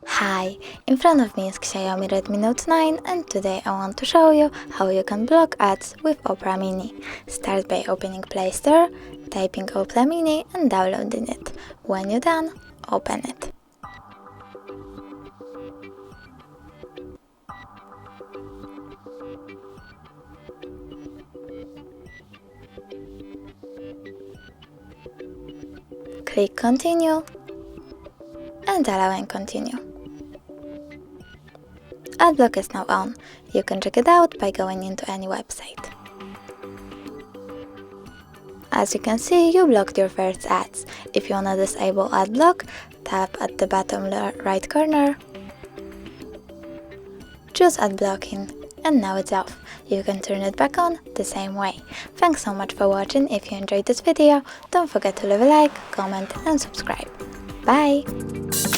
Hi, in front of me is XIAOMI Redmi Note 9 and today I want to show you how you can block ads with Opera Mini. Start by opening Play Store, typing Opera Mini and downloading it. When you're done, open it. Click Continue and allow and continue. AdBlock is now on. You can check it out by going into any website. As you can see, you blocked your first ads. If you want to disable AdBlock, tap at the bottom right corner, choose AdBlocking, and now it's off. You can turn it back on the same way. Thanks so much for watching. If you enjoyed this video, don't forget to leave a like, comment and subscribe. Bye!